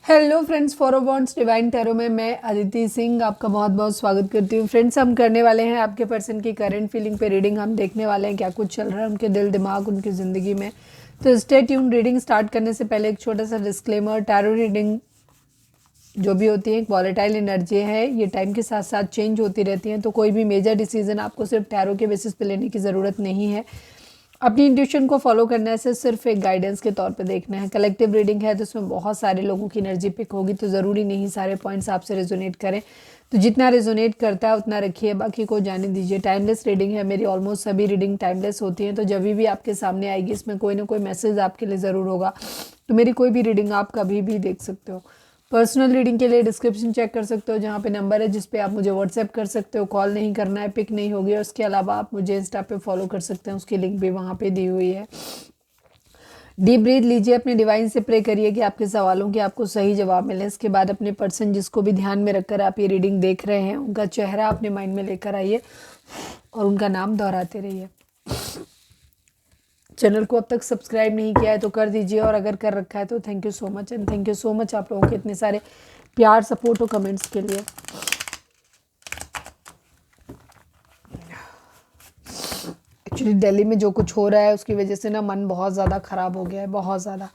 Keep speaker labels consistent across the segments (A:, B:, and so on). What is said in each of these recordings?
A: Hello friends, फॉरबॉन्ड्स divine tarot में मैं अदिति सिंह आपका बहुत बहुत स्वागत करती हूँ। फ्रेंड्स, हम करने वाले हैं आपके पर्सन की करंट फीलिंग पे रीडिंग। हम देखने वाले हैं क्या कुछ चल रहा है उनके दिल दिमाग उनकी ज़िंदगी में। तो स्टे ट्यून। रीडिंग स्टार्ट करने से पहले एक छोटा सा डिस्क्लेमर। टैरो रीडिंग जो भी होती है एक वॉलेटाइल एनर्जी है, ये टाइम के साथ साथ चेंज होती रहती हैं। तो कोई भी मेजर डिसीजन आपको सिर्फ टैरो के बेसिस पे लेने की ज़रूरत नहीं है। अपनी इंट्यूशन को फॉलो करने से सिर्फ एक गाइडेंस के तौर पे देखना है। कलेक्टिव रीडिंग है तो उसमें बहुत सारे लोगों की एनर्जी पिक होगी, तो ज़रूरी नहीं सारे पॉइंट्स आपसे रेजोनेट करें। तो जितना रेजोनेट करता है उतना रखिए, बाकी को जाने दीजिए। टाइमलेस रीडिंग है, मेरी ऑलमोस्ट सभी रीडिंग टाइमलेस होती हैं। तो जब भी आपके सामने आएगी इसमें कोई ना कोई मैसेज आपके लिए ज़रूर होगा। तो मेरी कोई भी रीडिंग आप कभी भी देख सकते हो। पर्सनल रीडिंग के लिए डिस्क्रिप्शन चेक कर सकते हो, जहाँ पे नंबर है जिस पे आप मुझे व्हाट्सएप कर सकते हो। कॉल नहीं करना है, पिक नहीं होगी। और उसके अलावा आप मुझे इंस्टा पे फॉलो कर सकते हैं, उसकी लिंक भी वहाँ पे दी हुई है। डीप ब्रीथ लीजिए, अपने डिवाइन से प्रे करिए कि आपके सवालों के आपको सही जवाब मिले। इसके बाद अपने पर्सन जिसको भी ध्यान में रखकर आप ये रीडिंग देख रहे हैं उनका चेहरा अपने माइंड में लेकर आइए और उनका नाम दोहराते रहिए। चैनल को अब तक सब्सक्राइब नहीं किया है तो कर दीजिए, और अगर कर रखा है तो thank you so much. And thank you so much आप लोगों के इतने सारे प्यार, सपोर्ट और कमेंट्स के लिए। एक्चुअली दिल्ली में जो कुछ हो रहा है उसकी वजह से ना मन बहुत ज़्यादा ख़राब हो गया है, बहुत ज़्यादा।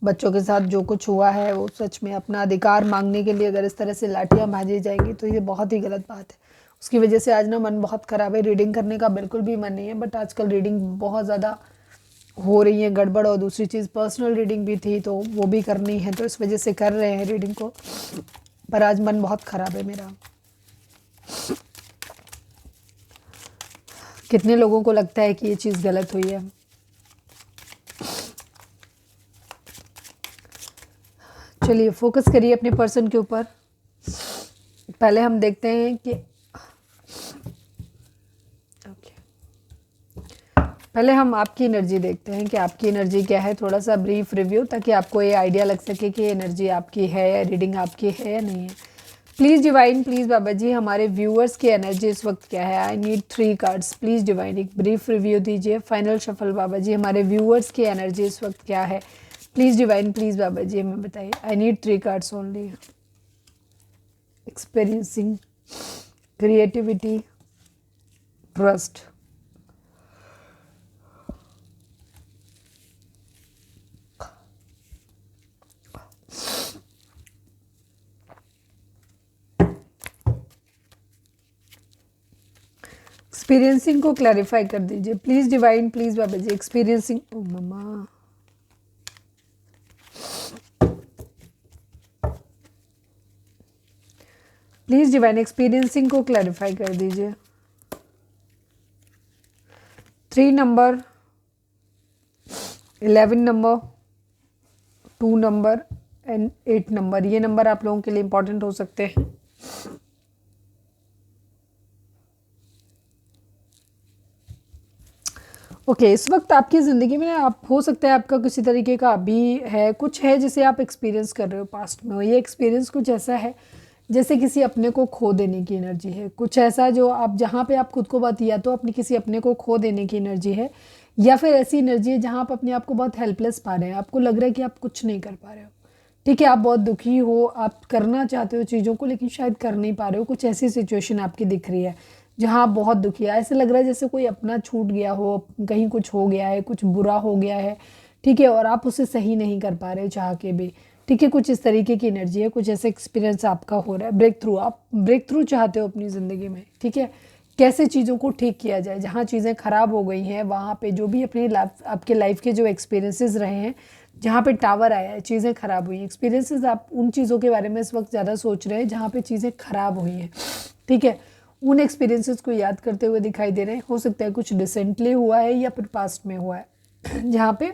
A: बच्चों के साथ जो कुछ हुआ है वो सच में अपना अधिकार मांगने के लिए अगर इस तरह से लाठियाँ भाजी जाएंगी तो ये बहुत ही गलत बात है। उसकी वजह से आज ना मन बहुत ख़राब है। रीडिंग करने का बिल्कुल भी मन नहीं है, बट आजकल रीडिंग बहुत ज़्यादा हो रही है गड़बड़। और दूसरी चीज़ पर्सनल रीडिंग भी थी तो वो भी करनी है, तो इस वजह से कर रहे हैं रीडिंग को। पर आज मन बहुत ख़राब है मेरा। कितने लोगों को लगता है कि ये चीज़ गलत हुई है। चलिए फोकस करिए अपने पर्सन के ऊपर। पहले हम देखते हैं कि पहले हम आपकी एनर्जी देखते हैं कि आपकी एनर्जी क्या है। थोड़ा सा ब्रीफ रिव्यू, ताकि आपको ये आइडिया लग सके कि एनर्जी आपकी है या रीडिंग आपकी है या नहीं है। प्लीज़ डिवाइन, प्लीज़ बाबा जी, हमारे व्यूअर्स की एनर्जी इस वक्त क्या है। I need 3 cards. Please divine एक ब्रीफ रिव्यू दीजिए। फाइनल शफल बाबा जी, हमारे व्यूअर्स की एनर्जी इस वक्त क्या है। प्लीज़ डिवाइन, प्लीज़ बाबा जी हमें बताइए। I need 3 cards only. Experiencing creativity, trust. Experiencing को क्लैरिफाई कर दीजिए प्लीज़ डिवाइन, प्लीज़ बाबा जी। Experiencing, oh mamma, please divine experiencing को क्लैरिफाई कर दीजिए। 3 number, 11 number, 2 number and 8 number, ये नंबर आप लोगों के लिए इंपॉर्टेंट हो सकते हैं। ओके इस वक्त आपकी ज़िंदगी में आप हो सकता है आपका किसी तरीके का अभी है, कुछ है जिसे आप एक्सपीरियंस कर रहे हो पास्ट में। ये एक्सपीरियंस कुछ ऐसा है जैसे किसी अपने को खो देने की एनर्जी है। कुछ ऐसा जो आप जहाँ पे आप खुद को बात, या तो अपनी किसी अपने को खो देने की एनर्जी है, या फिर ऐसी एनर्जी है जहाँ आप अपने आप को बहुत हेल्पलेस पा रहे हैं। आपको लग रहा है कि आप कुछ नहीं कर पा रहे हो। ठीक है, आप बहुत दुखी हो, आप करना चाहते हो चीज़ों को लेकिन शायद कर नहीं पा रहे हो। कुछ ऐसी सिचुएशन आपकी दिख रही है जहाँ आप बहुत दुखी है। ऐसे लग रहा है जैसे कोई अपना छूट गया हो, कहीं कुछ हो गया है, कुछ बुरा हो गया है। ठीक है, और आप उसे सही नहीं कर पा रहे चाह के भी। ठीक है, कुछ इस तरीके की एनर्जी है, कुछ ऐसा एक्सपीरियंस आपका हो रहा है। ब्रेक थ्रू, आप ब्रेक थ्रू चाहते हो अपनी ज़िंदगी में। ठीक है, कैसे चीज़ों को ठीक किया जाए, जहाँ चीज़ें ख़राब हो गई हैं वहाँ पे जो भी अपनी आपके लाइफ के जो एक्सपीरियंसेस रहे हैं, जहाँ पे टावर आया है, चीज़ें ख़राब हुई हैं, एक्सपीरियंसेस, आप उन चीज़ों के बारे में इस वक्त ज़्यादा सोच रहे हैं जहाँ पे चीज़ें ख़राब हुई हैं। ठीक है, उन एक्सपीरियंसेस को याद करते हुए दिखाई दे रहे हैं। हो सकता है कुछ रिसेंटली हुआ है या फिर पास्ट में हुआ है जहाँ पे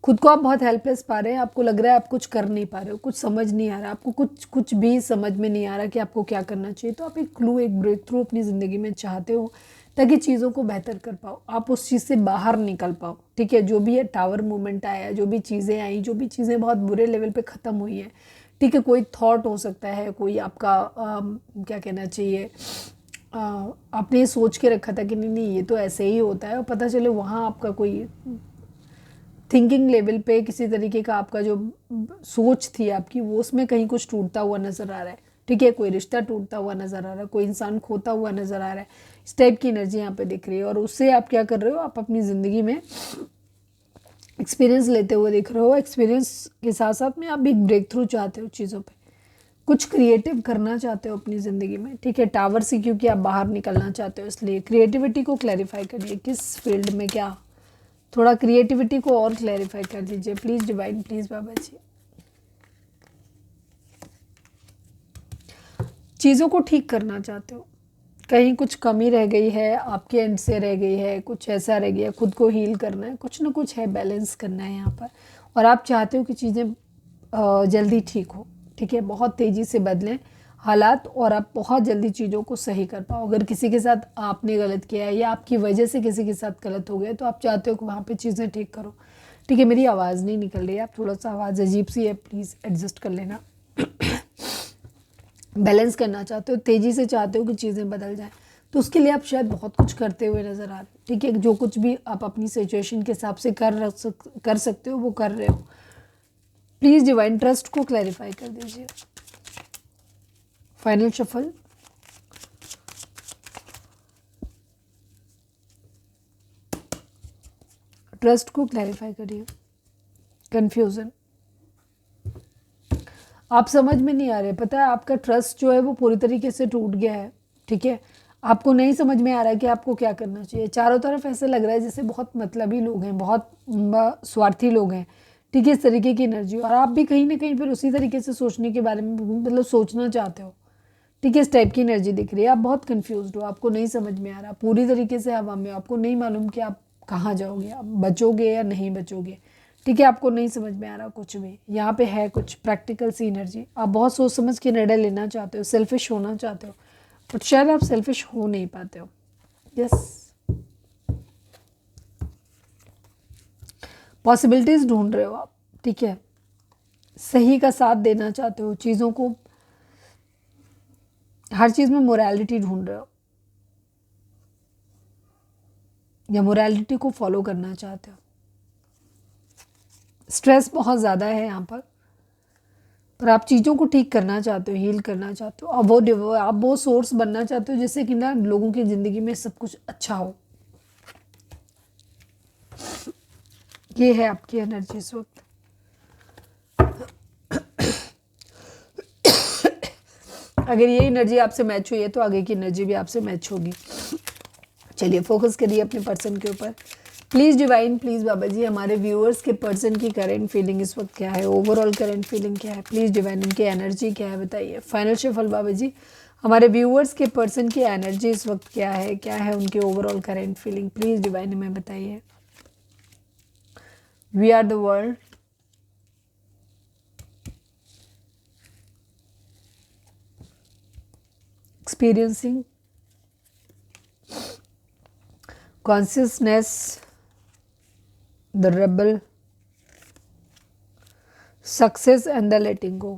A: खुद को आप बहुत हेल्पलेस पा रहे हैं। आपको लग रहा है आप कुछ कर नहीं पा रहे हो, कुछ समझ नहीं आ रहा, आपको कुछ कुछ भी समझ में नहीं आ रहा कि आपको क्या करना चाहिए। तो आप एक क्लू, एक ब्रेक थ्रू अपनी ज़िंदगी में चाहते हो ताकि चीज़ों को बेहतर कर पाओ, आप उस चीज़ से बाहर निकल पाओ। ठीक है, जो भी ये टावर मूवमेंट आया, जो भी चीज़ें आई, जो भी चीज़ें बहुत बुरे लेवल पे ख़त्म हुई हैं। ठीक है, कोई थॉट हो सकता है, कोई आपका क्या कहना चाहिए, आपने ये सोच के रखा था कि नहीं नहीं ये तो ऐसे ही होता है, और पता चले वहाँ आपका कोई थिंकिंग लेवल पे किसी तरीके का आपका जो सोच थी आपकी, वो उसमें कहीं कुछ टूटता हुआ नज़र आ रहा है। ठीक है, कोई रिश्ता टूटता हुआ नज़र आ रहा है, कोई इंसान खोता हुआ नज़र आ रहा है, इस टाइप की एनर्जी यहाँ पे दिख रही है। और उससे आप क्या कर रहे हो, आप अपनी ज़िंदगी में एक्सपीरियंस लेते हुए दिख रहे हो। एक्सपीरियंस के साथ साथ में आप भी ब्रेक थ्रू चाहते हो चीज़ों पे, कुछ क्रिएटिव करना चाहते हो अपनी ज़िंदगी में। ठीक है, टावर से क्योंकि आप बाहर निकलना चाहते हो, इसलिए क्रिएटिविटी को क्लैरिफाई करिए, किस फील्ड में क्या, थोड़ा क्रिएटिविटी को और क्लैरिफाई कर दीजिए प्लीज़ डिवाइन, प्लीज़ बाबा जी। चीज़ों को ठीक करना चाहते हो, कहीं कुछ कमी रह गई है, आपके एंड से रह गई है, कुछ ऐसा रह गया, खुद को हील करना है, कुछ ना कुछ है, बैलेंस करना है यहाँ पर। और आप चाहते हो कि चीज़ें जल्दी ठीक हो। ठीक है, बहुत तेज़ी से बदलें हालात और आप बहुत जल्दी चीज़ों को सही कर पाओ। अगर किसी के साथ आपने गलत किया है या आपकी वजह से किसी के साथ गलत हो गया, तो आप चाहते हो कि वहाँ पे चीज़ें ठीक करो। ठीक है, मेरी आवाज़ नहीं निकल रही है, आप थोड़ा सा आवाज़ अजीब सी है, प्लीज़ एडजस्ट कर लेना। बैलेंस करना चाहते हो, तेज़ी से चाहते हो कि चीज़ें बदल जाएं, तो उसके लिए आप शायद बहुत कुछ करते हुए नज़र आ रहे हो। ठीक है, जो कुछ भी आप अपनी सिचुएशन के हिसाब से कर सकते हो वो कर रहे हो। प्लीज़ डिवाइन ट्रस्ट को क्लैरिफाई कर दीजिए। Final shuffle. ट्रस्ट को क्लैरिफाई करिए। कंफ्यूजन, आप समझ में नहीं आ रहे, पता है आपका ट्रस्ट जो है वो पूरी तरीके से टूट गया है। ठीक है, आपको नहीं समझ में आ रहा है कि आपको क्या करना चाहिए। चारों तरफ ऐसे लग रहा है जैसे बहुत मतलबी लोग हैं, बहुत स्वार्थी लोग हैं। ठीक है, इस तरीके की एनर्जी, और आप भी कहीं ना कहीं फिर उसी तरीके से सोचने के बारे में मतलब सोचना चाहते हो। ठीक है, इस टाइप की एनर्जी दिख रही है। आप बहुत कंफ्यूज्ड हो, आपको नहीं समझ में आ रहा, पूरी तरीके से हवा में हो, आपको नहीं मालूम कि आप कहाँ जाओगे, आप बचोगे या नहीं बचोगे। ठीक है, आपको नहीं समझ में आ रहा कुछ भी। यहाँ पे है कुछ प्रैक्टिकल सी एनर्जी, आप बहुत सोच समझ के निर्णय लेना चाहते हो, सेल्फिश होना चाहते हो, बट शायद आप सेल्फिश हो नहीं पाते हो। यस, पॉसिबिलिटीज़ ढूंढ रहे हो आप। ठीक है, सही का साथ देना चाहते हो, चीज़ों को हर चीज़ में मोरालिटी ढूंढ रहे हो या मोरालिटी को फॉलो करना चाहते हो। स्ट्रेस बहुत ज़्यादा है यहाँ पर आप चीज़ों को ठीक करना चाहते हो, हील करना चाहते हो। अब आप वो सोर्स बनना चाहते हो जिससे कि ना लोगों की ज़िंदगी में सब कुछ अच्छा हो। ये है आपकी एनर्जी इस वक्त। अगर ये एनर्जी आपसे मैच हुई है तो आगे की एनर्जी भी आपसे मैच होगी। चलिए फोकस करिए अपने पर्सन के ऊपर। प्लीज़ डिवाइन, प्लीज़ बाबा जी, हमारे व्यूअर्स के पर्सन की करंट फीलिंग इस वक्त क्या है, ओवरऑल करंट फीलिंग क्या है, प्लीज़ डिवाइन इनकी एनर्जी क्या है बताइए। फाइनल शफल बाबा जी, हमारे व्यूअर्स के पर्सन की एनर्जी इस वक्त क्या है उनकी overall current feeling, please divine हमें बताइए। We are the world, experiencing consciousness, the rebel, success and the letting go.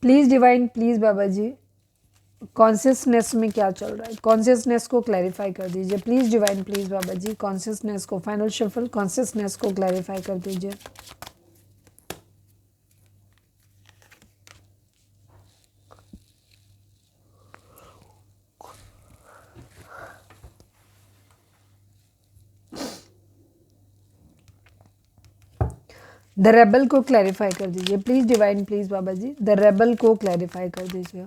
A: Please divine, please बाबा जी, कॉन्शियसनेस में क्या चल रहा है, कॉन्शियसनेस को क्लैरिफाई कर दीजिए। प्लीज़ डिवाइन, प्लीज़ बाबा जी, कॉन्शियसनेस को, फाइनल शफल, कॉन्शियसनेस को क्लैरिफाई कर दीजिए। द रेबल को क्लैरिफाई कर दीजिए। Please divine, please Baba ji, the rebel को क्लैरिफाई कर दीजिए।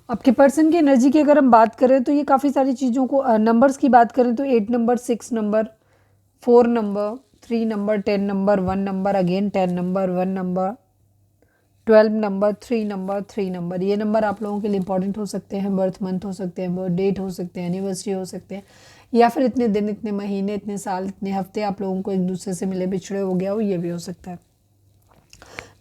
A: आपके पर्सन की एनर्जी की अगर हम बात करें तो ये काफ़ी सारी चीज़ों को, नंबर्स की बात करें तो 8 number, 6 number, 4 number, 3 number, 10 number, 1 number, again 10 number, 1 number, 12 number, 3 number, 3 number. ये नंबर आप लोगों के लिए इंपॉर्टेंट हो सकते हैं, बर्थ मंथ हो सकते हैं, बर्थ डेट हो सकते हैं, एनिवर्सरी हो सकते हैं, या फिर इतने दिन, इतने महीने, इतने साल, इतने हफ्ते आप लोगों को एक दूसरे से मिले बिछड़े हो गया हो, ये भी हो सकता है।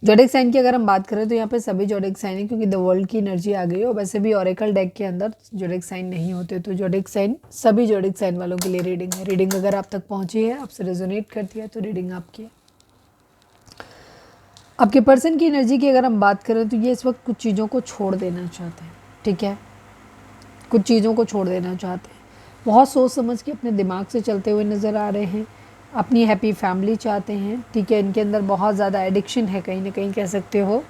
A: जोडिक साइन की अगर हम बात करें तो यहाँ पे सभी जोडिक साइन है, क्योंकि द वर्ल्ड की एनर्जी आ गई है। और वैसे भी ऑरेकल डेक के अंदर जोडिक साइन नहीं होते, तो जोडिक साइन सभी जोडिक साइन वालों के लिए रीडिंग है। रीडिंग अगर आप तक पहुंची है, आपसे रेजोनेट करती है, तो रीडिंग आपकी है। आपके पर्सन की एनर्जी की अगर हम बात करें तो ये इस वक्त कुछ चीज़ों को छोड़ देना चाहते हैं, ठीक है, कुछ चीज़ों को छोड़ देना चाहते हैं। बहुत सोच समझ के अपने दिमाग से चलते हुए नज़र आ रहे हैं। अपनी हैप्पी फैमिली चाहते हैं, ठीक है। इनके अंदर बहुत ज़्यादा एडिक्शन है, कहीं ना कहीं कह सकते हो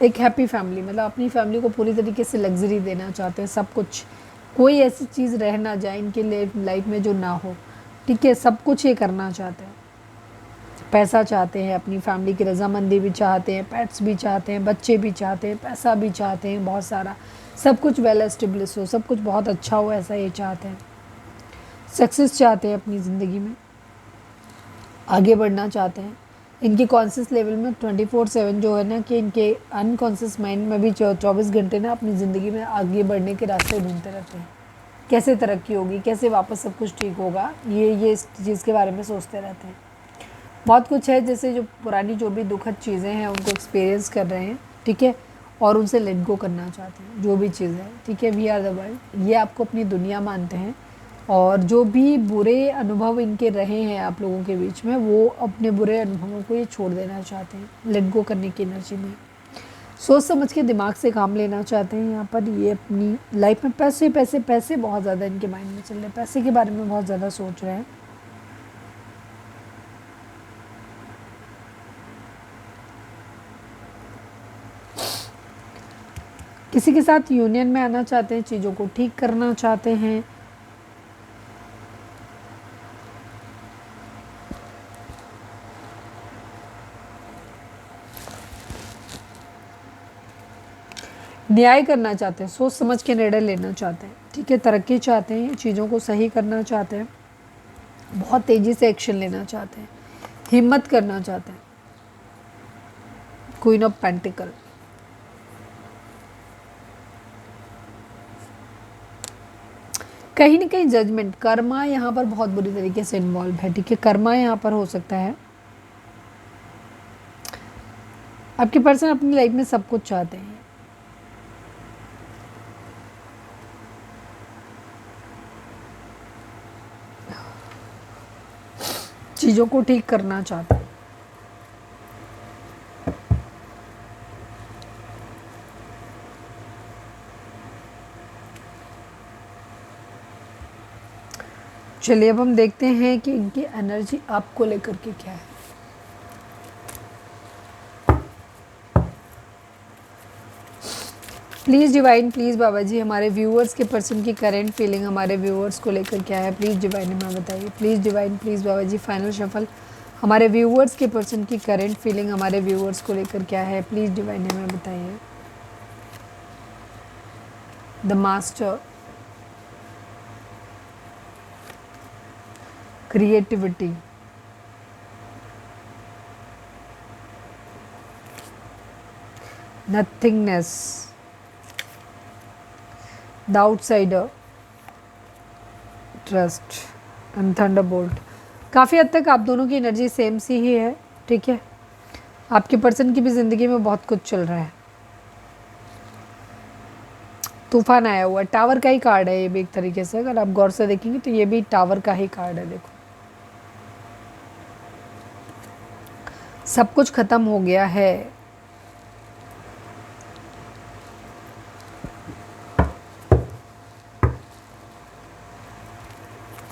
A: एक हैप्पी फैमिली, मतलब अपनी फैमिली को पूरी तरीके से लग्जरी देना चाहते हैं। सब कुछ, कोई ऐसी चीज़ रह ना जाए इनके लाइफ में जो ना हो, ठीक है। सब कुछ ये करना चाहते हैं। पैसा चाहते हैं, अपनी फैमिली की रजामंदी भी चाहते हैं, पेट्स भी चाहते हैं, बच्चे भी चाहते हैं, पैसा भी चाहते हैं बहुत सारा, सब कुछ वेल एस्टेब्लिश हो, सब कुछ बहुत अच्छा हो, ऐसा ये चाहते हैं। सक्सेस चाहते हैं, अपनी ज़िंदगी में आगे बढ़ना चाहते हैं। इनकी कॉन्शियस लेवल में 24/7 जो है ना, कि इनके अनकॉन्शियस माइंड में भी 24 घंटे ना अपनी ज़िंदगी में आगे बढ़ने के रास्ते ढूंढते रहते हैं। कैसे तरक्की होगी, कैसे वापस सब कुछ ठीक होगा, ये इस चीज़ के बारे में सोचते रहते हैं। बहुत कुछ है, जैसे जो पुरानी जो भी दुखद चीज़ें हैं उनको एक्सपीरियंस कर रहे हैं, ठीक है, और उनसे लेट गो करना चाहते हैं जो भी चीज़ है, ठीक है। वी आर द वर्ल्ड, ये आपको अपनी दुनिया मानते हैं। और जो भी बुरे अनुभव इनके रहे हैं आप लोगों के बीच में, वो अपने बुरे अनुभवों को ये छोड़ देना चाहते हैं, लेट गो करने की एनर्जी में सोच समझ के दिमाग से काम लेना चाहते हैं। यहाँ पर ये अपनी लाइफ में पैसे पैसे पैसे बहुत ज़्यादा इनके माइंड में चल रहे हैं, पैसे के बारे में बहुत ज़्यादा सोच रहे हैं। किसी के साथ यूनियन में आना चाहते हैं, चीज़ों को ठीक करना चाहते हैं। न्याय करना चाहते हैं, सोच समझ के निर्णय लेना चाहते हैं, ठीक है। तरक्की चाहते हैं, चीज़ों को सही करना चाहते हैं, बहुत तेज़ी से एक्शन लेना चाहते हैं, हिम्मत करना चाहते हैं। क्वीन ऑफ पेंटिकल, कहीं ना कहीं जजमेंट, कर्मा यहाँ पर बहुत बुरी तरीके से इन्वॉल्व है, ठीक है। कर्मा यहाँ पर हो सकता है। आपके पर्सन अपनी लाइफ में सब कुछ चाहते हैं, चीज़ों को ठीक करना चाहते हैं। चलिए अब हम देखते हैं कि इनकी एनर्जी आपको लेकर के क्या है। प्लीज़ डिवाइन, प्लीज़ बाबा जी, हमारे व्यूअर्स के पर्सन की करेंट फीलिंग हमारे व्यूअर्स को लेकर क्या है, प्लीज़ डिवाइन हमें बताइए। Please divine, please Baba ji, final shuffle, हमारे व्यूअर्स के पर्सन की करेंट फीलिंग हमारे व्यूअर्स को लेकर क्या है, प्लीज़ डिवाइन हमें बताइए। The master, creativity, nothingness, the outsider, trust and thunderbolt. काफ़ी हद तक आप दोनों की एनर्जी सेम सी ही है, ठीक है। आपके पर्सन की भी ज़िंदगी में बहुत कुछ चल रहा है। तूफान आया हुआ है, टावर का ही कार्ड है ये भी एक तरीके से, अगर आप गौर से देखेंगे तो ये भी टावर का ही कार्ड है। देखो, सब कुछ खत्म हो गया है।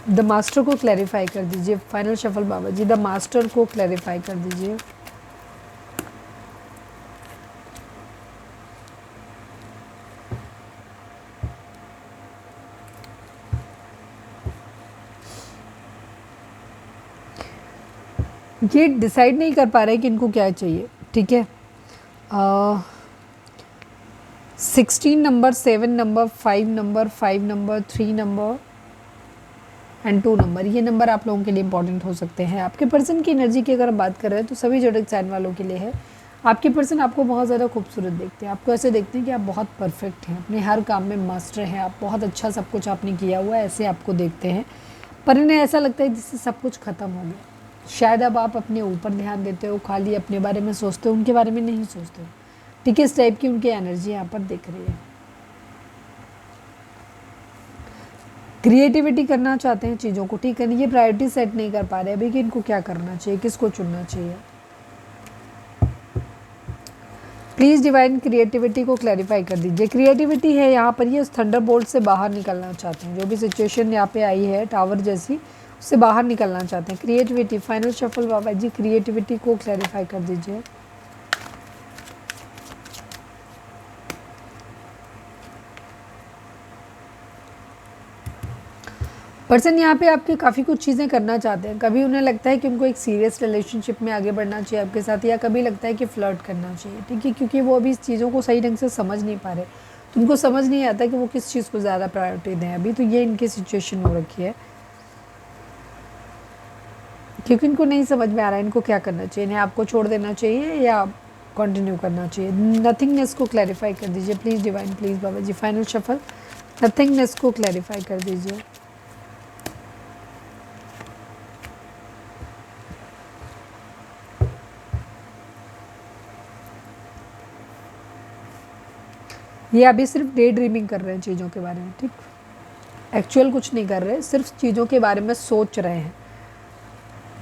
A: द मास्टर को क्लैरिफाई कर दीजिए, final shuffle Baba ji, the master को क्लैरिफाई कर दीजिए। ये डिसाइड नहीं कर पा रहे कि इनको क्या चाहिए, ठीक है। 16 number, 7 number, 5 number, 5 number, 3 number and 2 number, ये नंबर आप लोगों के लिए इंपॉर्टेंट हो सकते हैं। आपके पर्सन की एनर्जी की अगर हम बात कर रहे हैं तो सभी जोडिक साइन वालों के लिए है। आपके पर्सन आपको बहुत ज़्यादा खूबसूरत देखते हैं, आपको ऐसे देखते हैं कि आप बहुत परफेक्ट हैं, अपने हर काम में मास्टर हैं, आप बहुत अच्छा सब कुछ आपने किया हुआ है, ऐसे आपको देखते हैं। पर इन्हें ऐसा लगता है जिससे सब कुछ ख़त्म हो गया। शायद अब आप अपने ऊपर ध्यान देते हो, खाली अपने बारे में सोचते हो, उनके बारे में नहीं सोचते हो। ठीक है, इस टाइप की उनकी एनर्जी यहाँ पर दिख रही है। क्रिएटिविटी करना चाहते हैं, चीज़ों को ठीक करने की प्रायोरिटी सेट नहीं कर पा रहे अभी कि इनको क्या करना चाहिए, किसको चुनना चाहिए। प्लीज़ डिवाइन क्रिएटिविटी को क्लैरिफाई कर दीजिए। क्रिएटिविटी है यहाँ पर, ये उस थंडरबोल्ट से बाहर निकलना चाहते हैं, जो भी सिचुएशन यहाँ पे आई है टावर जैसी, उससे बाहर निकलना चाहते हैं। क्रिएटिविटी, फाइनल शफल बाबा जी, क्रिएटिविटी को क्लैरिफाई कर दीजिए। पर्सन यहाँ पे आपके काफ़ी कुछ चीज़ें करना चाहते हैं। कभी उन्हें लगता है कि उनको एक सीरियस रिलेशनशिप में आगे बढ़ना चाहिए आपके साथ, या कभी लगता है कि फ्लर्ट करना चाहिए। ठीक है, क्योंकि वो अभी इस चीज़ों को सही ढंग से समझ नहीं पा रहे, तो उनको समझ नहीं आता कि वो किस चीज़ को ज़्यादा प्रायोरिटी दें अभी। तो ये इनकी सिचुएशन हो रखी है, क्योंकि इनको नहीं समझ में आ रहा है इनको क्या करना चाहिए, इन्हें आपको छोड़ देना चाहिए या कंटिन्यू करना चाहिए। नथिंगनेस को क्लैरिफाई कर दीजिए please divine, please Baba ji. Final shuffle, nothingness को क्लैरिफाई कर दीजिए। ये अभी सिर्फ डे ड्रीमिंग कर रहे हैं चीज़ों के बारे में, ठीक, एक्चुअल कुछ नहीं कर रहे, सिर्फ चीज़ों के बारे में सोच रहे हैं।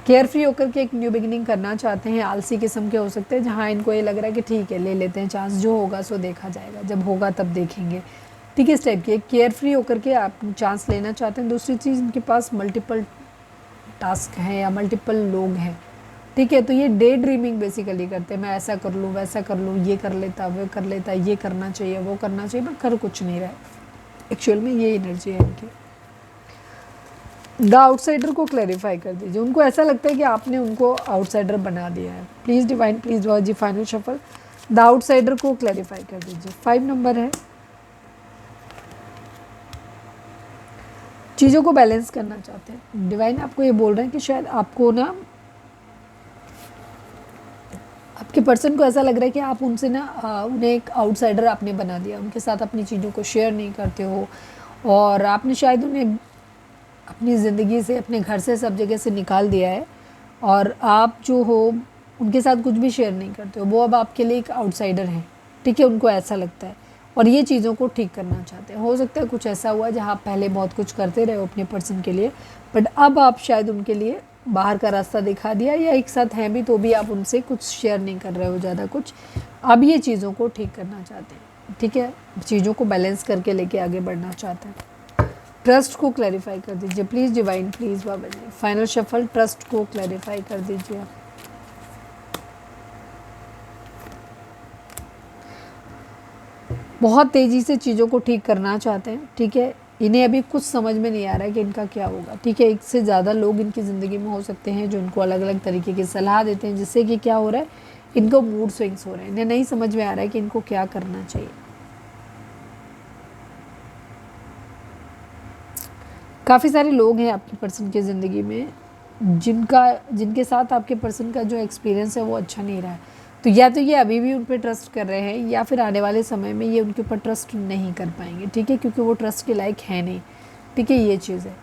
A: केयर फ्री होकर के एक न्यू बिगिनिंग करना चाहते हैं, आलसी किस्म के हो सकते हैं, जहाँ इनको ये लग रहा है कि ठीक है ले लेते हैं चांस, जो होगा सो देखा जाएगा, जब होगा तब देखेंगे। ठीक है, इस टाइप की केयर फ्री होकर के आप चांस लेना चाहते हैं। दूसरी चीज़, इनके पास मल्टीपल टास्क हैं या मल्टीपल लोग हैं। ठीक है, तो ये डे ड्रीमिंग बेसिकली करते हैं, मैं ऐसा कर लूँ, वैसा कर लूँ, ये कर लेता, वो कर लेता, ये करना चाहिए, वो करना चाहिए, पर कर कुछ नहीं रहा है। एक्चुअल में ये एनर्जी है इनकी। द आउटसाइडर को क्लैरिफाई कर दीजिए। उनको ऐसा लगता है कि आपने उनको आउटसाइडर बना दिया है। प्लीज़ डिवाइन, प्लीज़ वाह जी। फाइनल शफल, द आउटसाइडर को क्लैरिफाई कर दीजिए। 5 नंबर है। चीज़ों को बैलेंस करना चाहते हैं। डिवाइन आपको ये बोल रहे हैं कि शायद आपको ना, आपके पर्सन को ऐसा लग रहा है कि आप उनसे ना उन्हें एक आउटसाइडर आपने बना दिया, उनके साथ अपनी चीज़ों को शेयर नहीं करते हो, और आपने शायद उन्हें अपनी ज़िंदगी से, अपने घर से, सब जगह से निकाल दिया है, और आप जो हो उनके साथ कुछ भी शेयर नहीं करते हो। वो अब आपके लिए एक आउटसाइडर हैं। ठीक है, उनको ऐसा लगता है, और ये चीज़ों को ठीक करना चाहते हैं। हो सकता है कुछ ऐसा हुआ जहाँ आप पहले बहुत कुछ करते रहे हो अपने पर्सन के लिए, बट अब आप शायद उनके लिए बाहर का रास्ता दिखा दिया, या एक साथ हैं भी तो भी आप उनसे कुछ शेयर नहीं कर रहे हो ज़्यादा कुछ। अब ये चीज़ों को ठीक करना चाहते हैं। ठीक है, चीज़ों को बैलेंस करके लेके आगे बढ़ना चाहते हैं। ट्रस्ट को क्लैरिफाई कर दीजिए please divine, please Baba ji. Final shuffle, trust को क्लैरिफाई कर दीजिए। बहुत तेज़ी से चीज़ों को ठीक करना चाहते हैं। ठीक है, इन्हें अभी कुछ समझ में नहीं आ रहा है कि इनका क्या होगा। ठीक है, एक से ज़्यादा लोग इनकी ज़िंदगी में हो सकते हैं जो इनको अलग अलग तरीके की सलाह देते हैं, जिससे कि क्या हो रहा है, इनको मूड स्विंग्स हो रहे हैं। इन्हें नहीं समझ में आ रहा है कि इनको क्या करना चाहिए। काफ़ी सारे लोग हैं आपके पर्सन की ज़िंदगी में जिनके साथ आपके पर्सन का जो एक्सपीरियंस है वो अच्छा नहीं रहा है। तो या तो ये अभी भी उन पर ट्रस्ट कर रहे हैं, या फिर आने वाले समय में ये उनके ऊपर ट्रस्ट नहीं कर पाएंगे। ठीक है, क्योंकि वो ट्रस्ट के लायक है नहीं। ठीक है, ये चीज़ है।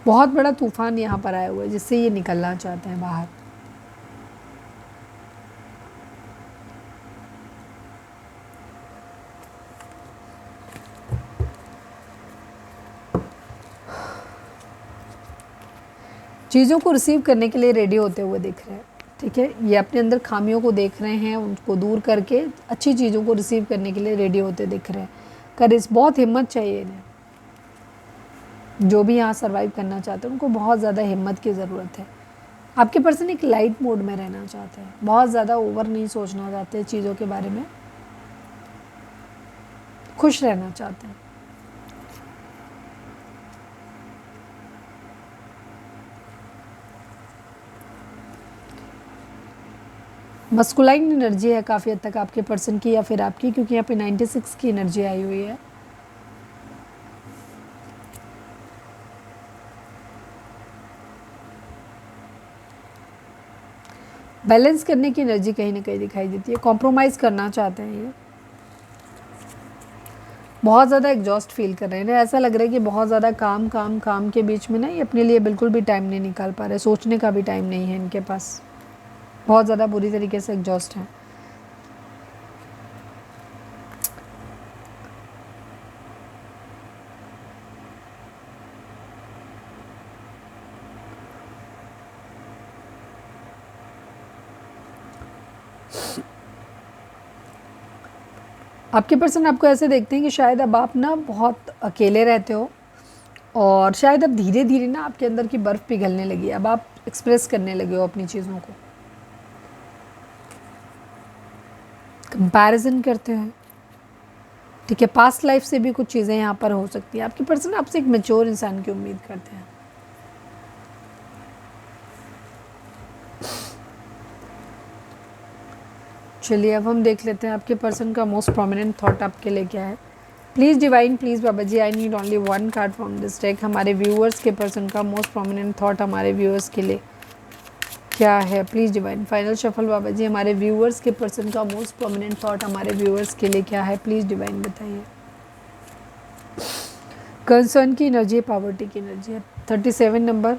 A: बहुत बड़ा तूफान यहाँ पर आया हुआ है जिससे ये निकलना चाहते हैं बाहर। चीज़ों को रिसीव करने के लिए रेडी होते हुए दिख रहे हैं। ठीक है, ये अपने अंदर खामियों को देख रहे हैं, उनको दूर करके अच्छी चीज़ों को रिसीव करने के लिए रेडी होते दिख रहे हैं। करेज, बहुत हिम्मत चाहिए इन्हें। जो भी यहाँ सर्वाइव करना चाहते हैं उनको बहुत ज़्यादा हिम्मत की ज़रूरत है। आपके पर्सन एक लाइट मोड में रहना चाहते हैं, बहुत ज़्यादा ओवर नहीं सोचना चाहते चीज़ों के बारे में, खुश रहना चाहते हैं। मस्कुलाइन एनर्जी है काफ़ी हद तक आपके पर्सन की या फिर आपकी, क्योंकि यहाँ पे 96 की एनर्जी आई हुई है। बैलेंस करने की एनर्जी कहीं ना कहीं दिखाई देती है, कॉम्प्रोमाइज़ करना चाहते हैं ये, बहुत ज़्यादा एग्जॉस्ट फील कर रहे हैं ना, ऐसा लग रहा है कि बहुत ज़्यादा काम काम काम के बीच में ना ये अपने लिए बिल्कुल भी टाइम नहीं निकाल पा रहे, सोचने का भी टाइम नहीं है इनके पास, बहुत ज़्यादा बुरी तरीके से एग्जॉस्ट हैं। आपके पर्सन आपको ऐसे देखते हैं कि शायद अब आप ना बहुत अकेले रहते हो, और शायद अब धीरे धीरे ना आपके अंदर की बर्फ़ पिघलने लगी है, अब आप एक्सप्रेस करने लगे हो अपनी चीज़ों को, कंपैरिजन करते हैं, ठीक है, पास्ट लाइफ से भी कुछ चीज़ें यहाँ पर हो सकती हैं। आपके पर्सन आपसे एक मैच्योर इंसान की उम्मीद करते हैं। चलिए अब हम देख लेते हैं आपके पर्सन का मोस्ट प्रोमिनेंट थॉट आपके लिए क्या है। Please divine, please Baba ji, I need only one card from this deck. हमारे व्यूअर्स के पर्सन का मोस्ट प्रोमिनेंट थॉट हमारे व्यूअर्स के लिए क्या है? प्लीज़ डिवाइन, फाइनल शफल बाबा जी, हमारे व्यूअर्स के पर्सन का मोस्ट प्रोमिनेंट थॉट हमारे व्यूअर्स के लिए क्या है? प्लीज़ डिवाइन बताइए। कंसर्न की एनर्जी, पावर्टी की एनर्जी है। 37 number,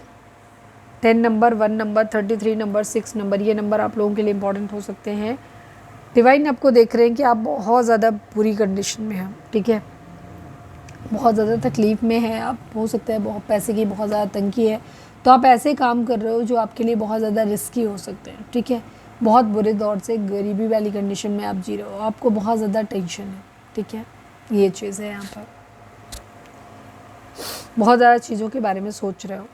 A: 10 number, 1 number, 33 number, 6 number, ये नंबर आप लोगों के लिए इंपॉर्टेंट हो सकते हैं। डिवाइन आपको देख रहे हैं कि आप बहुत ज़्यादा बुरी कंडीशन में हैं, ठीक है, बहुत ज़्यादा तकलीफ़ में हैं आप, हो सकता है बहुत पैसे की बहुत ज़्यादा तंगी है, तो आप ऐसे काम कर रहे हो जो आपके लिए बहुत ज़्यादा रिस्की हो सकते हैं, ठीक है, बहुत बुरे दौर से गरीबी वाली कंडीशन में आप जी रहे हो, आपको बहुत ज़्यादा टेंशन है, ठीक है, ये चीज़ है यहाँ पर, बहुत ज़्यादा चीज़ों के बारे में सोच रहे हो।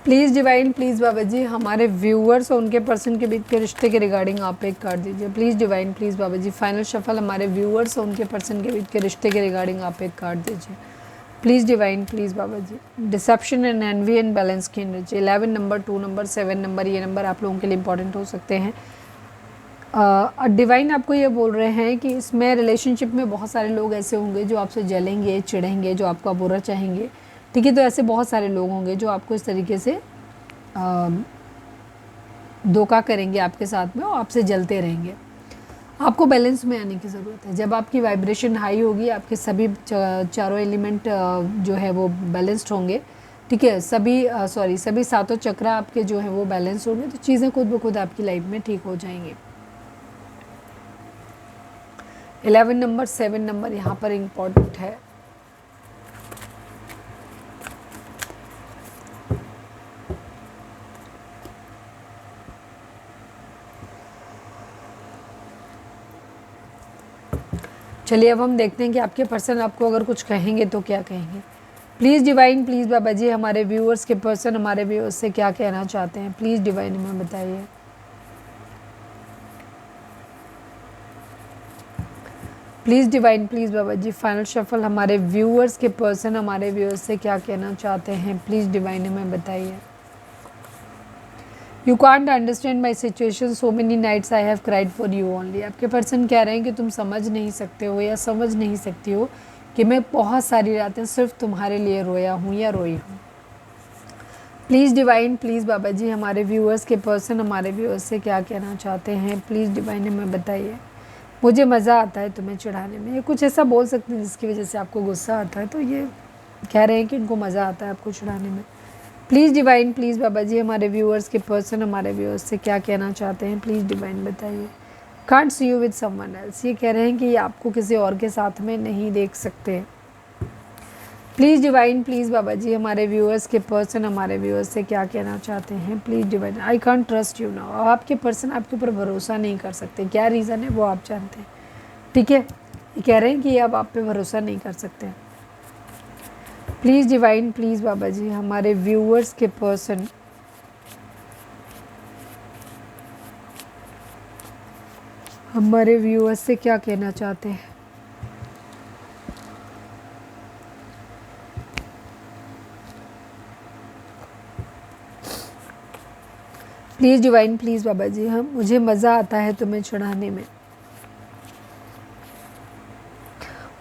A: प्लीज़ डिवाइन, प्लीज़ बाबा जी, हमारे व्यूअर्स और उनके पर्सन के बीच के रिश्ते के रिगार्डिंग आप एक कार्ड दीजिए। Please divine, please Baba ji, final shuffle हमारे व्यूअर्स और उनके पर्सन के बीच के रिश्ते के रिगार्डिंग आप एक कार्ड दीजिए। Please divine, please Baba ji, deception and envy and balance की एनर्जी। 11 नंबर, 2 नंबर, 7 नंबर, ये नंबर आप लोगों के लिए इंपॉर्टेंट हो सकते हैं। डिवाइन आपको ये बोल रहे हैं कि इसमें रिलेशनशिप में बहुत सारे लोग ऐसे होंगे जो आपसे जलेंगे, चिढ़ेंगे, जो आपका बुरा चाहेंगे, ठीक है, तो ऐसे बहुत सारे लोग होंगे जो आपको इस तरीके से धोखा करेंगे आपके साथ में और आपसे जलते रहेंगे। आपको बैलेंस में आने की ज़रूरत है। जब आपकी वाइब्रेशन हाई होगी, आपके सभी चारों एलिमेंट जो है वो बैलेंस्ड होंगे, ठीक है, सभी सातों चक्र आपके जो है वो बैलेंस होंगे, तो चीज़ें खुद ब खुद आपकी लाइफ में ठीक हो जाएंगी। 11 नंबर, 7 नंबर यहाँ पर इम्पॉर्टेंट है। चलिए अब हम देखते हैं कि आपके पर्सन आपको अगर कुछ कहेंगे तो क्या कहेंगे। प्लीज़ डिवाइन, प्लीज़ बाबा जी, हमारे व्यूअर्स के पर्सन हमारे व्यूअर्स से क्या कहना चाहते हैं? प्लीज़ डिवाइन हमें बताइए। Please divine, please Baba ji, final shuffle हमारे व्यूअर्स के पर्सन हमारे व्यूअर्स से क्या कहना चाहते हैं? प्लीज़ डिवाइन हमें बताइए। You can't understand my situation, so many nights I have cried for you only. आपके पर्सन कह रहे हैं कि तुम समझ नहीं सकते हो या समझ नहीं सकती हो कि मैं बहुत सारी रातें सिर्फ तुम्हारे लिए रोया हूँ या रोई हूँ। प्लीज़ डिवाइन, प्लीज़ बाबा जी, हमारे व्यूअर्स के पर्सन हमारे व्यूअर्स से क्या कहना चाहते हैं? प्लीज़ डिवाइन हमें बताइए। मुझे मज़ा आता है तुम्हें चिढ़ाने में, ये कुछ ऐसा बोल सकते हैं जिसकी वजह से आपको गुस्सा आता है, तो ये कह रहे हैं कि इनको मज़ा आता है आपको चिढ़ाने में। प्लीज़ डिवाइन, प्लीज़ बाबा जी, हमारे व्यूअर्स के पर्सन हमारे व्यूअर्स से क्या कहना चाहते हैं? प्लीज़ डिवाइन बताइए। Can't see you with someone else, ये कह रहे हैं कि ये आपको किसी और के साथ में नहीं देख सकते। प्लीज़ डिवाइन, प्लीज़ बाबा जी, हमारे व्यूअर्स के पर्सन हमारे व्यूअर्स से क्या कहना चाहते हैं? Please divine, I can't trust you now, आपके पर्सन आपके ऊपर भरोसा नहीं कर सकते। क्या रीज़न है वो आप जानते हैं। ठीक है, ये कह रहे हैं कि अब आप पे भरोसा नहीं कर सकते हैं। प्लीज़ डिवाइन, प्लीज़ बाबा जी हमारे व्यूअर्स के पर्सन हमारे व्यूअर्स से क्या कहना चाहते हैं। प्लीज़ डिवाइन, प्लीज़ बाबा जी, हम मुझे मज़ा आता है तुम्हें चढ़ाने में।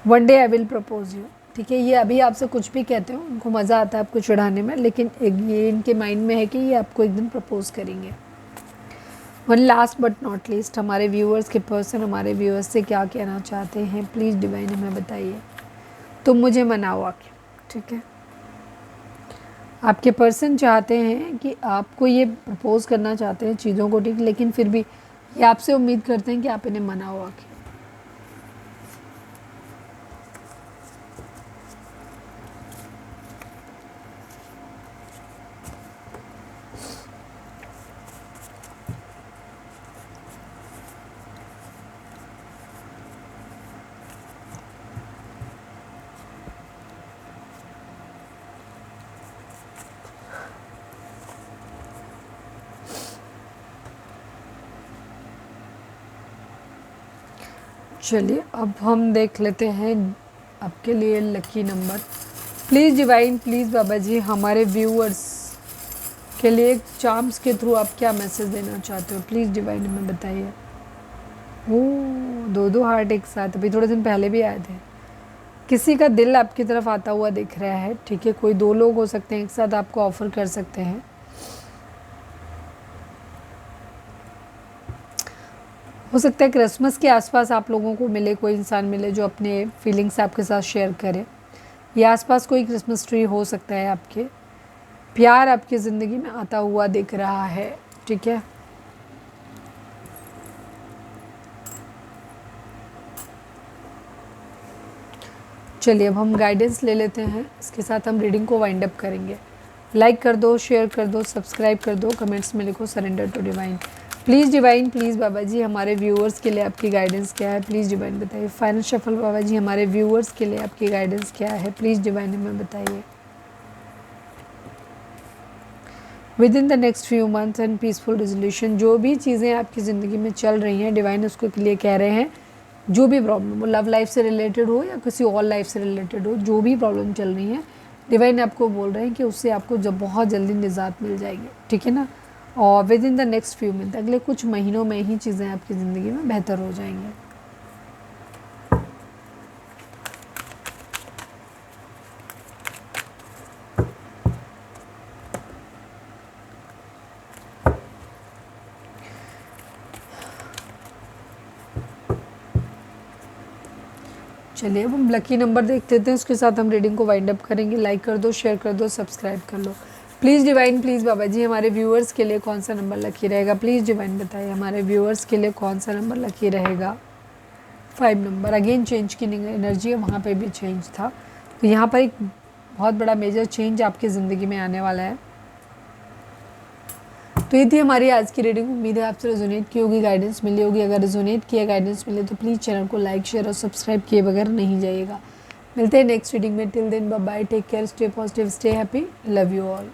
A: One day I will propose you. ठीक है, ये अभी आपसे कुछ भी कहते हो, उनको मज़ा आता है आपको चढ़ाने में, लेकिन ये इनके माइंड में है कि ये आपको एक दिन प्रपोज करेंगे। One last but not least, हमारे व्यूअर्स के पर्सन हमारे व्यूअर्स से क्या कहना चाहते हैं, प्लीज़ डिवाइन हमें बताइए। तुम मुझे मनाओ आके। ठीक है, आपके पर्सन चाहते हैं कि आपको ये प्रपोज करना चाहते हैं चीज़ों को, ठीक, लेकिन फिर भी ये आपसे उम्मीद करते हैं कि आप इन्हें मनाओ आके। चलिए अब हम देख लेते हैं आपके लिए lucky number. Please divine, please बाबा जी हमारे व्यूअर्स के लिए चार्म्स के थ्रू आप क्या मैसेज देना चाहते हो, प्लीज़ डिवाइन हमें बताइए। ओ, दो हार्ट एक साथ, अभी थोड़े दिन पहले भी आए थे। किसी का दिल आपकी तरफ आता हुआ दिख रहा है। ठीक है, कोई दो लोग हो सकते हैं एक साथ आपको ऑफर कर सकते हैं। हो सकता है क्रिसमस के आसपास आप लोगों को मिले, कोई इंसान मिले जो अपने फीलिंग्स आपके साथ शेयर करे, या आसपास कोई क्रिसमस ट्री हो सकता है। आपके प्यार आपकी ज़िंदगी में आता हुआ दिख रहा है। ठीक है, चलिए अब हम गाइडेंस ले लेते हैं, इसके साथ हम रीडिंग को वाइंड अप करेंगे। लाइक कर दो, शेयर कर दो, सब्सक्राइब कर दो, कमेंट्स में लिखो surrender to divine. Please divine, please बाबा जी हमारे व्यूअर्स के लिए आपकी गाइडेंस क्या है, प्लीज़ डिवाइन बताइए। फाइनल शफल बाबा जी हमारे व्यूअर्स के लिए आपकी गाइडेंस क्या है, प्लीज़ डिवाइन हमें बताइए। With in the next few months and peaceful resolution, जो भी चीज़ें आपकी ज़िंदगी में चल रही हैं डिवाइन उसको के लिए कह रहे हैं। जो भी प्रॉब्लम हो, लव लाइफ से रिलेटेड हो या किसी और लाइफ से रिलेटेड हो, जो भी प्रॉब्लम चल रही है डिवाइन आपको बोल रहे हैं कि उससे आपको जब बहुत जल्दी निजात मिल जाएगी। ठीक है ना, और with in the next few month, अगले कुछ महीनों में ही चीज़ें आपकी ज़िंदगी में बेहतर हो जाएंगी। चलिए अब हम लकी नंबर देख लेते हैं, उसके साथ हम रीडिंग को वाइंड अप करेंगे। लाइक कर दो, शेयर कर दो, सब्सक्राइब कर लो। प्लीज़ डिवाइन, प्लीज़ बाबा जी हमारे व्यूअर्स के लिए कौन सा नंबर लकी रहेगा, प्लीज़ डिवाइन बताइए हमारे व्यूअर्स के लिए कौन सा नंबर लकी रहेगा। 5 नंबर, अगेन चेंज की एनर्जी है, वहाँ पे भी चेंज था, तो यहाँ पर एक बहुत बड़ा मेजर चेंज आपकी ज़िंदगी में आने वाला है। तो ये थी हमारी आज की रीडिंग। उम्मीद है आपसे रेजोनेट की होगी, गाइडेंस मिली होगी। अगर रेजोनेट किया, गाइडेंस मिले तो प्लीज़ चैनल को लाइक, शेयर और सब्सक्राइब किए बगैर नहीं जाइएगा। मिलते हैं नेक्स्ट रीडिंग में। Till then bye bye, take care, stay positive, stay happy, love you all.